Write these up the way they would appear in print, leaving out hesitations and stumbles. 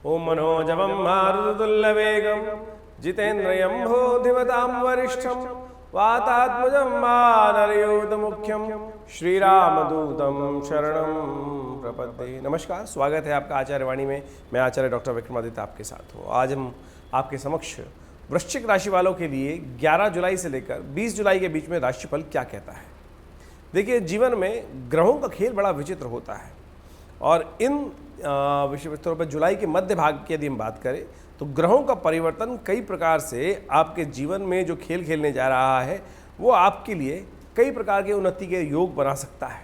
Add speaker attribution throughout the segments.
Speaker 1: ओम मनोजवं मारुततुल्यवेगं जितेन्द्रियं भूधिमतां वरिष्ठं वातात्मजं वानरयूथमुख्यं श्रीरामदूतं शरणं प्रपद्ये। नमस्कार, स्वागत है आपका आचार्य वाणी में। मैं आचार्य डॉक्टर विक्रमादित्य आपके साथ हूँ। आज हम आपके समक्ष वृश्चिक राशि वालों के लिए 11 जुलाई से लेकर 20 जुलाई के बीच में राशिफल क्या कहता है। देखिए, जीवन में ग्रहों का खेल बड़ा विचित्र होता है और इन विशेष तौर पर जुलाई के मध्य भाग की यदि हम बात करें तो ग्रहों का परिवर्तन कई प्रकार से आपके जीवन में जो खेल खेलने जा रहा है वो आपके लिए कई प्रकार के उन्नति के योग बना सकता है,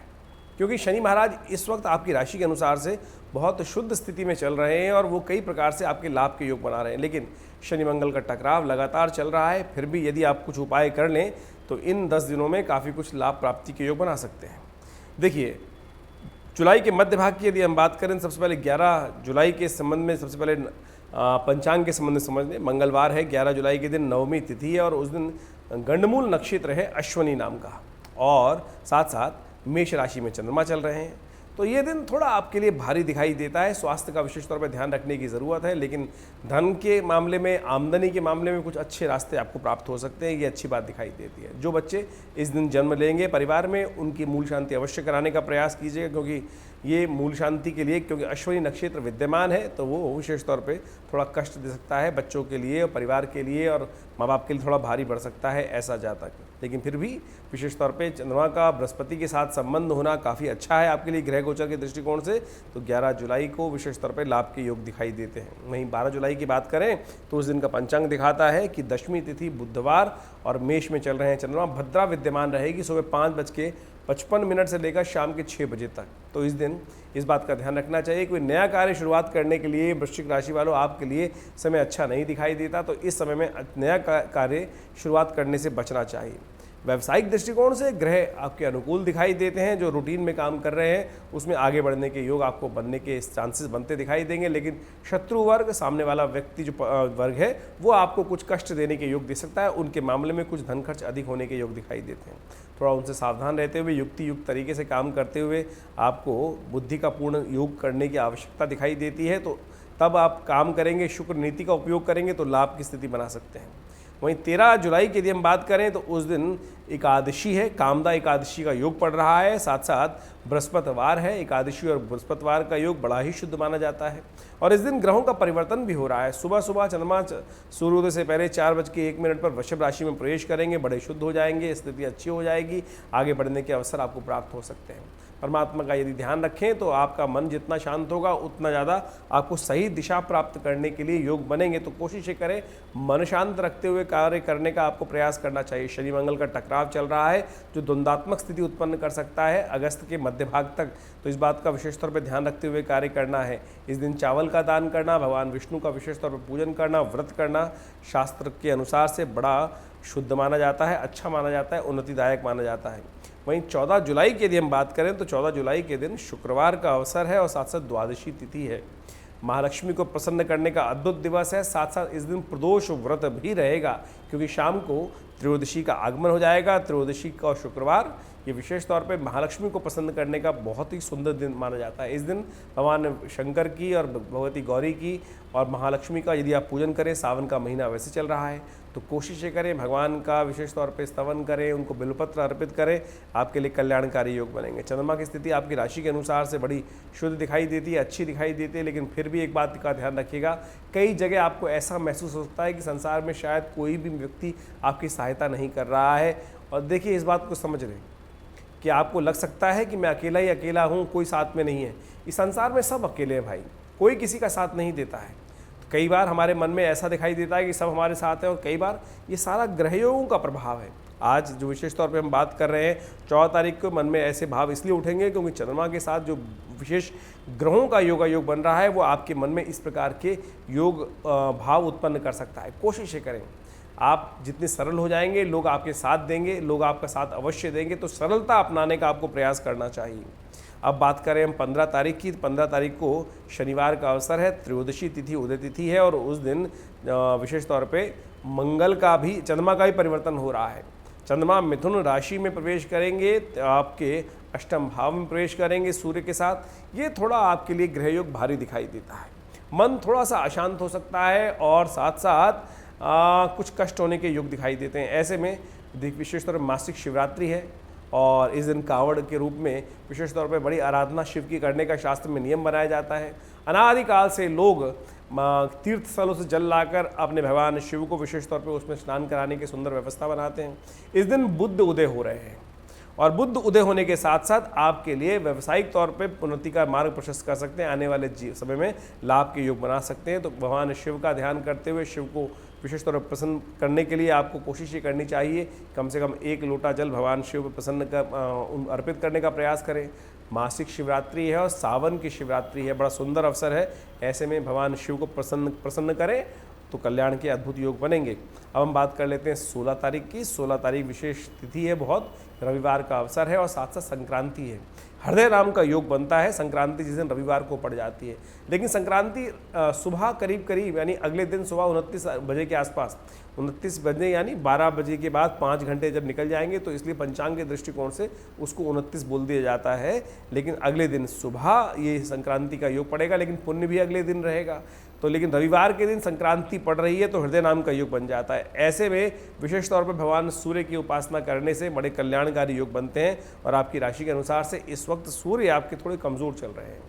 Speaker 1: क्योंकि शनि महाराज इस वक्त आपकी राशि के अनुसार से बहुत शुद्ध स्थिति में चल रहे हैं और वो कई प्रकार से आपके लाभ के योग बना रहे हैं। लेकिन शनि मंगल का टकराव लगातार चल रहा है, फिर भी यदि आप कुछ उपाय कर लें तो इन 10 दिनों में काफ़ी कुछ लाभ प्राप्ति के योग बना सकते हैं। देखिए, जुलाई के मध्य भाग की यदि हम बात करें, सबसे पहले 11 जुलाई के संबंध में सबसे पहले पंचांग के संबंध में समझ लें। मंगलवार है, 11 जुलाई के दिन नवमी तिथि है और उस दिन गंडमूल नक्षत्र है अश्वनी नाम का, और साथ साथ मेष राशि में चंद्रमा चल रहे हैं। तो ये दिन थोड़ा आपके लिए भारी दिखाई देता है। स्वास्थ्य का विशेष तौर पर ध्यान रखने की ज़रूरत है, लेकिन धन के मामले में, आमदनी के मामले में कुछ अच्छे रास्ते आपको प्राप्त हो सकते हैं। ये अच्छी बात दिखाई देती है। जो बच्चे इस दिन जन्म लेंगे परिवार में, उनकी मूल शांति अवश्य कराने का प्रयास कीजिएगा, क्योंकि ये मूल शांति के लिए, क्योंकि अश्विनी नक्षत्र विद्यमान है तो वो विशेष तौर पे थोड़ा कष्ट दे सकता है बच्चों के लिए और परिवार के लिए, और माँ बाप के लिए थोड़ा भारी पड़ सकता है ऐसा जातक। लेकिन फिर भी विशेष तौर पे चंद्रमा का बृहस्पति के साथ संबंध होना काफ़ी अच्छा है आपके लिए ग्रह गोचर के दृष्टिकोण से। तो 11 जुलाई को विशेष तौर पे लाभ के योग दिखाई देते हैं। वहीं 12 जुलाई की बात करें तो उस दिन का पंचांग दिखाता है कि दशमी तिथि बुधवार और मेष में चल रहे हैं चंद्रमा। भद्रा विद्यमान रहेगी सुबह 5:55 से लेकर शाम के 6 बजे तक। तो इस दिन इस बात का ध्यान रखना चाहिए, कोई नया कार्य शुरुआत करने के लिए वृश्चिक राशि वालों आपके लिए समय अच्छा नहीं दिखाई देता, तो इस समय में नया कार्य शुरुआत करने से बचना चाहिए। व्यावसायिक दृष्टिकोण से ग्रह आपके अनुकूल दिखाई देते हैं। जो रूटीन में काम कर रहे हैं उसमें आगे बढ़ने के योग आपको बनने के चांसेस बनते दिखाई देंगे, लेकिन शत्रु वर्ग, सामने वाला व्यक्ति जो वर्ग है वो आपको कुछ कष्ट देने के योग दे सकता है। उनके मामले में कुछ धन खर्च अधिक होने के योग दिखाई देते हैं। थोड़ा उनसे सावधान रहते हुए, युक्ति युक्त तरीके से काम करते हुए आपको बुद्धि का पूर्ण योग करने की आवश्यकता दिखाई देती है। तो तब आप काम करेंगे, शुक्र नीति का उपयोग करेंगे तो लाभ की स्थिति बना सकते हैं। वहीं 13 जुलाई की यदि हम बात करें तो उस दिन एकादशी है, कामदा एकादशी का योग पड़ रहा है। साथ साथ बृहस्पतिवार है। एकादशी और बृहस्पतिवार का योग बड़ा ही शुद्ध माना जाता है और इस दिन ग्रहों का परिवर्तन भी हो रहा है। सुबह सुबह चंद्रमा सूर्योदय से पहले 4:01 पर वृषभ राशि में प्रवेश करेंगे, बड़े शुद्ध हो जाएंगे, स्थिति अच्छी हो जाएगी, आगे बढ़ने के अवसर आपको प्राप्त हो सकते हैं। परमात्मा का यदि ध्यान रखें तो आपका मन जितना शांत होगा उतना ज़्यादा आपको सही दिशा प्राप्त करने के लिए योग बनेंगे। तो कोशिश करें मन शांत रखते हुए कार्य करने का आपको प्रयास करना चाहिए। शनि मंगल का टकराव चल रहा है जो द्वंद्वात्मक स्थिति उत्पन्न कर सकता है अगस्त के मध्य भाग तक, तो इस बात का विशेष तौर पर ध्यान रखते हुए कार्य करना है। इस दिन चावल का दान करना, भगवान विष्णु का विशेष तौर पर पूजन करना, व्रत करना शास्त्र के अनुसार से बड़ा शुद्ध माना जाता है, अच्छा माना जाता है, उन्नतिदायक माना जाता है। वहीं 14 जुलाई की यदि हम बात करें तो 14 जुलाई के दिन शुक्रवार का अवसर है और साथ साथ द्वादशी तिथि है। महालक्ष्मी को प्रसन्न करने का अद्भुत दिवस है। साथ साथ इस दिन प्रदोष व्रत भी रहेगा, क्योंकि शाम को त्रयोदशी का आगमन हो जाएगा। त्रयोदशी का शुक्रवार ये विशेष तौर पे महालक्ष्मी को प्रसन्न करने का बहुत ही सुंदर दिन माना जाता है। इस दिन भगवान शंकर की और भगवती गौरी की और महालक्ष्मी का यदि आप पूजन करें, सावन का महीना वैसे चल रहा है तो कोशिश करें भगवान का विशेष तौर पे स्तवन करें, उनको बिल्वपत्र अर्पित करें, आपके लिए कल्याणकारी योग बनेंगे। चंद्रमा की स्थिति आपकी राशि के अनुसार से बड़ी शुद्ध दिखाई देती है, अच्छी दिखाई देती है, लेकिन फिर भी एक बात का ध्यान रखिएगा, कई जगह आपको ऐसा महसूस हो सकता है कि संसार में शायद कोई भी व्यक्ति आपकी सहायता नहीं कर रहा है। और देखिए, इस बात को समझ लें कि आपको लग सकता है कि मैं अकेला ही अकेला हूँ, कोई साथ में नहीं है। इस संसार में सब अकेले हैं भाई, कोई किसी का साथ नहीं देता है। तो कई बार हमारे मन में ऐसा दिखाई देता है कि सब हमारे साथ है, और कई बार ये सारा ग्रहयोगों का प्रभाव है। आज जो विशेष तौर पे हम बात कर रहे हैं 14 तारीख को, मन में ऐसे भाव इसलिए उठेंगे क्योंकि चंद्रमा के साथ जो विशेष ग्रहों का योग बन रहा है वो आपके मन में इस प्रकार के योग भाव उत्पन्न कर सकता है। कोशिश करें, आप जितने सरल हो जाएंगे लोग आपके साथ देंगे, लोग आपका साथ अवश्य देंगे, तो सरलता अपनाने का आपको प्रयास करना चाहिए। अब बात करें हम 15 तारीख की, 15 तारीख को शनिवार का अवसर है, त्रयोदशी तिथि उदय तिथि है और उस दिन विशेष तौर पे मंगल का भी, चंद्रमा का भी परिवर्तन हो रहा है। चंद्रमा मिथुन राशि में प्रवेश करेंगे, आपके अष्टम भाव में प्रवेश करेंगे सूर्य के साथ। ये थोड़ा आपके लिए ग्रहयोग भारी दिखाई देता है। मन थोड़ा सा अशांत हो सकता है और साथ साथ कुछ कष्ट होने के योग दिखाई देते हैं। ऐसे में विशेष तौर पर मासिक शिवरात्रि है और इस दिन कावड़ के रूप में विशेष तौर पर बड़ी आराधना शिव की करने का शास्त्र में नियम बनाया जाता है। अनादिकाल से लोग तीर्थ स्थलों से जल लाकर अपने भगवान शिव को विशेष तौर पर उसमें स्नान कराने की सुंदर व्यवस्था बनाते हैं। इस दिन बुध उदय हो रहे हैं और बुध उदय होने के साथ साथ आपके लिए व्यावसायिक तौर पे उन्नति का मार्ग प्रशस्त कर सकते हैं। आने वाले समय में लाभ के योग बना सकते हैं। तो भगवान शिव का ध्यान करते हुए शिव को विशेष तौर पर प्रसन्न करने के लिए आपको कोशिश ये करनी चाहिए, कम से कम 1 लोटा जल भगवान शिव को अर्पित करने का प्रयास करें। मासिक शिवरात्रि है और सावन की शिवरात्रि है, बड़ा सुंदर अवसर है। ऐसे में भगवान शिव को प्रसन्न करें तो कल्याण के अद्भुत योग बनेंगे। अब हम बात कर लेते हैं 16 तारीख की। 16 तारीख विशेष तिथि है, बहुत रविवार का अवसर है और साथ साथ संक्रांति है। हृदय नाम का योग बनता है। संक्रांति जिस दिन रविवार को पड़ जाती है, लेकिन संक्रांति सुबह करीब यानी अगले दिन सुबह 29 बजे के आसपास, 29 बजे यानी 12 बजे के बाद 5 घंटे जब निकल जाएंगे तो इसलिए पंचांग के दृष्टिकोण से उसको 29 बोल दिया जाता है। लेकिन अगले दिन सुबह ये संक्रांति का योग पड़ेगा, लेकिन पुण्य भी अगले दिन रहेगा। तो लेकिन रविवार के दिन संक्रांति पड़ रही है तो हृदय नाम का योग बन जाता है। ऐसे में विशेष तौर पर भगवान सूर्य की उपासना करने से बड़े कल्याणकारी योग बनते हैं। और आपकी राशि के अनुसार से इस वक्त सूर्य आपके थोड़े कमज़ोर चल रहे हैं।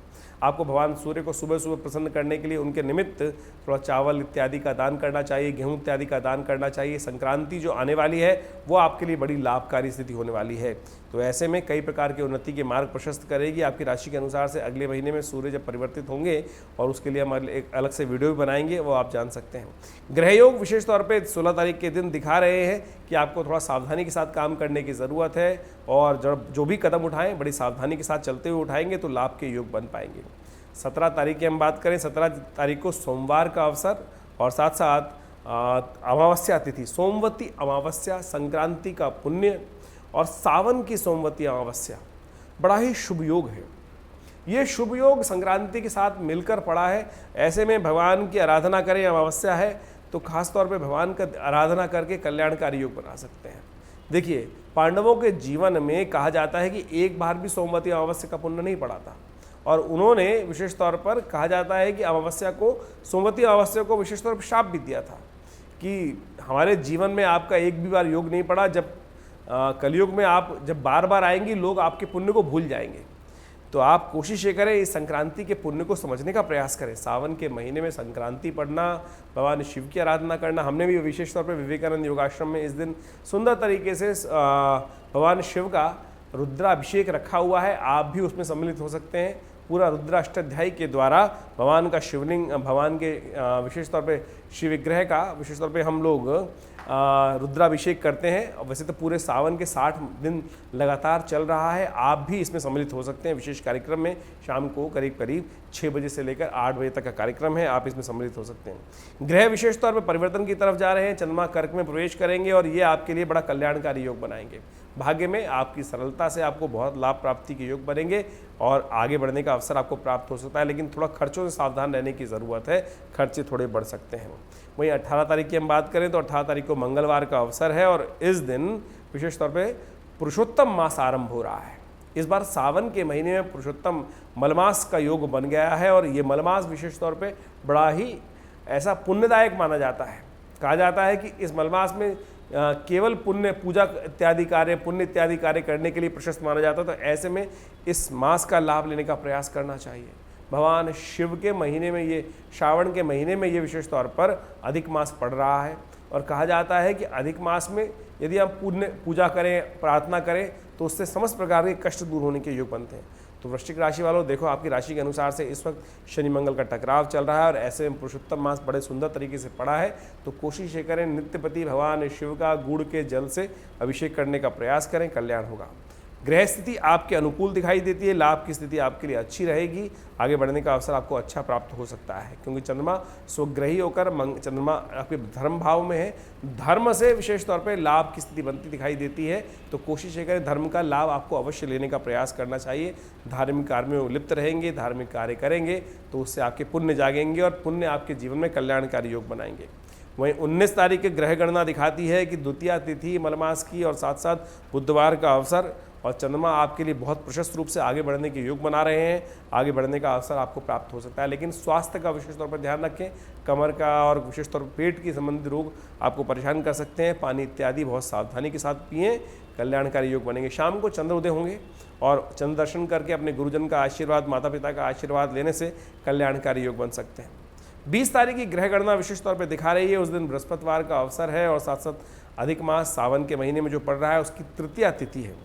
Speaker 1: आपको भगवान सूर्य को सुबह सुबह प्रसन्न करने के लिए उनके निमित्त थोड़ा चावल इत्यादि का दान करना चाहिए, गेहूं इत्यादि का दान करना चाहिए। संक्रांति जो आने वाली है वो आपके लिए बड़ी लाभकारी स्थिति होने वाली है। तो ऐसे में कई प्रकार के उन्नति के मार्ग प्रशस्त करेगी। आपकी राशि के अनुसार से अगले महीने में सूर्य जब परिवर्तित होंगे और उसके लिए हम एक अलग से वीडियो भी बनाएंगे, वो आप जान सकते हैं। ग्रह योग विशेष तौर पे 16 तारीख के दिन दिखा रहे हैं कि आपको थोड़ा सावधानी के साथ काम करने की ज़रूरत है और जब जो भी कदम उठाएं बड़ी सावधानी के साथ चलते हुए उठाएंगे तो लाभ के योग बन पाएंगे। 17 तारीख की हम बात करें, 17 तारीख को सोमवार का अवसर और साथ साथ अमावस्या तिथि, सोमवती अमावस्या, संक्रांति का पुण्य और सावन की सोमवती अमावस्या, बड़ा ही शुभ योग है। ये शुभ योग संक्रांति के साथ मिलकर पड़ा है। ऐसे में भगवान की आराधना करें, अमावस्या है तो खास तौर पे भगवान का आराधना करके कल्याणकारी योग बना सकते हैं। देखिए, पांडवों के जीवन में कहा जाता है कि एक बार भी सोमवती अमावस्या का पुण्य नहीं पड़ा था और उन्होंने विशेष तौर पर कहा जाता है कि अमावस्या को, सोमवती अमावस्या को विशेष तौर पर शाप भी दिया था कि हमारे जीवन में आपका एक भी बार योग नहीं पड़ा। जब कलयुग में आप जब बार बार आएंगी लोग आपके पुण्य को भूल जाएंगे। तो आप कोशिश ये करें, इस संक्रांति के पुण्य को समझने का प्रयास करें। सावन के महीने में संक्रांति पढ़ना, भगवान शिव की आराधना करना। हमने भी विशेष तौर पर विवेकानंद योगाश्रम में इस दिन सुंदर तरीके से भगवान शिव का रुद्राभिषेक रखा हुआ है। आप भी उसमें सम्मिलित हो सकते हैं। पूरा रुद्राष्टाध्यायी के द्वारा भगवान का शिवलिंग, भगवान के विशेष तौर पे शिव विग्रह का विशेष तौर पे हम लोग रुद्राभिषेक करते हैं। वैसे तो पूरे सावन के 60 दिन लगातार चल रहा है। आप भी इसमें सम्मिलित हो सकते हैं। विशेष कार्यक्रम में शाम को करीब 6 बजे से लेकर 8 बजे तक का कार्यक्रम है, आप इसमें सम्मिलित हो सकते हैं। ग्रह विशेष तौर पर परिवर्तन की तरफ जा रहे हैं, चंद्रमा कर्क में प्रवेश करेंगे और ये आपके लिए बड़ा कल्याणकारी योग बनाएंगे। भाग्य में आपकी सरलता से आपको बहुत लाभ प्राप्ति के योग बनेंगे और आगे बढ़ने का अवसर आपको प्राप्त हो सकता है। लेकिन थोड़ा खर्चों से सावधान रहने की ज़रूरत है, खर्चे थोड़े बढ़ सकते हैं। वहीं 18 तारीख की हम बात करें तो 18 तारीख को मंगलवार का अवसर है और इस दिन विशेष तौर पे पुरुषोत्तम मास आरंभ हो रहा है। इस बार सावन के महीने में पुरुषोत्तम मलमास का योग बन गया है और ये मलमास विशेष तौर पे बड़ा ही ऐसा पुण्यदायक माना जाता है। कहा जाता है कि इस मलमास में केवल पुण्य, पूजा इत्यादि कार्य, पुण्य इत्यादि कार्य करने के लिए प्रशस्त माना जाता है। तो ऐसे में इस मास का लाभ लेने का प्रयास करना चाहिए। भगवान शिव के महीने में, ये श्रावण के महीने में ये विशेष तौर पर अधिक मास पड़ रहा है और कहा जाता है कि अधिक मास में यदि हम पुण्य पूजा करें, प्रार्थना करें तो उससे समस्त प्रकार के कष्ट दूर होने के योग बनते हैं। तो वृश्चिक राशि वालों, देखो आपकी राशि के अनुसार से इस वक्त शनि मंगल का टकराव चल रहा है और ऐसे में पुरुषोत्तम मास बड़े सुंदर तरीके से पड़ा है। तो कोशिश ये करें, नित्यपति भगवान शिव का गुड़ के जल से अभिषेक करने का प्रयास करें, कल्याण होगा। ग्रह स्थिति आपके अनुकूल दिखाई देती है, लाभ की स्थिति आपके लिए अच्छी रहेगी। आगे बढ़ने का अवसर आपको अच्छा प्राप्त हो सकता है क्योंकि चंद्रमा स्वग्रही होकर चंद्रमा आपके धर्म भाव में है। धर्म से विशेष तौर पे लाभ की स्थिति बनती दिखाई देती है। तो कोशिश ये करें, धर्म का लाभ आपको अवश्य लेने का प्रयास करना चाहिए। धार्मिक कार्य में लिप्त रहेंगे, धार्मिक कार्य करेंगे तो उससे आपके पुण्य जागेंगे और पुण्य आपके जीवन में कल्याणकारी योग बनाएंगे। वहीं 19 तारीख की ग्रह गणना दिखाती है कि द्वितीया तिथि मलमास की और साथ साथ बुधवार का अवसर और चंद्रमा आपके लिए बहुत प्रशस्त रूप से आगे बढ़ने के योग बना रहे हैं। आगे बढ़ने का अवसर आपको प्राप्त हो सकता है, लेकिन स्वास्थ्य का विशेष तौर पर ध्यान रखें। कमर का और विशेष तौर पर पेट की संबंधित रोग आपको परेशान कर सकते हैं। पानी इत्यादि बहुत सावधानी के साथ पिएं, कल्याणकारी योग बनेंगे। शाम को चंद्रोदय होंगे और चंद्र दर्शन करके अपने गुरुजन का आशीर्वाद, माता पिता का आशीर्वाद लेने से कल्याणकारी योग बन सकते हैं। 20 तारीख की ग्रह गणना विशेष तौर पर दिखा रही है, उस दिन बृहस्पतिवार का अवसर है और साथ साथ अधिक मास सावन के महीने में जो पड़ रहा है उसकी तृतीया तिथि है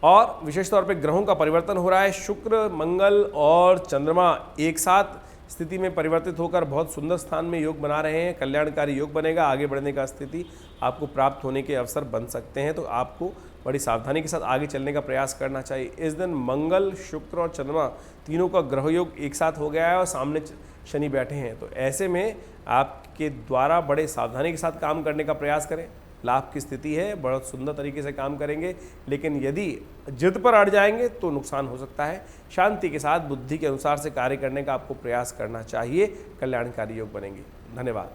Speaker 1: और विशेष तौर पे ग्रहों का परिवर्तन हो रहा है। शुक्र, मंगल और चंद्रमा एक साथ स्थिति में परिवर्तित होकर बहुत सुंदर स्थान में योग बना रहे हैं। कल्याणकारी योग बनेगा, आगे बढ़ने का स्थिति आपको प्राप्त होने के अवसर बन सकते हैं, तो आपको बड़ी सावधानी के साथ आगे चलने का प्रयास करना चाहिए। इस दिन मंगल, शुक्र और चंद्रमा तीनों का ग्रह योग एक साथ हो गया है और सामने शनि बैठे हैं, तो ऐसे में आपके द्वारा बड़े सावधानी के साथ काम करने का प्रयास करें। लाभ की स्थिति है, बहुत सुंदर तरीके से काम करेंगे, लेकिन यदि जिद पर अड़ जाएंगे तो नुकसान हो सकता है। शांति के साथ बुद्धि के अनुसार से कार्य करने का आपको प्रयास करना चाहिए। कल्याणकारी योग बनेंगे। धन्यवाद।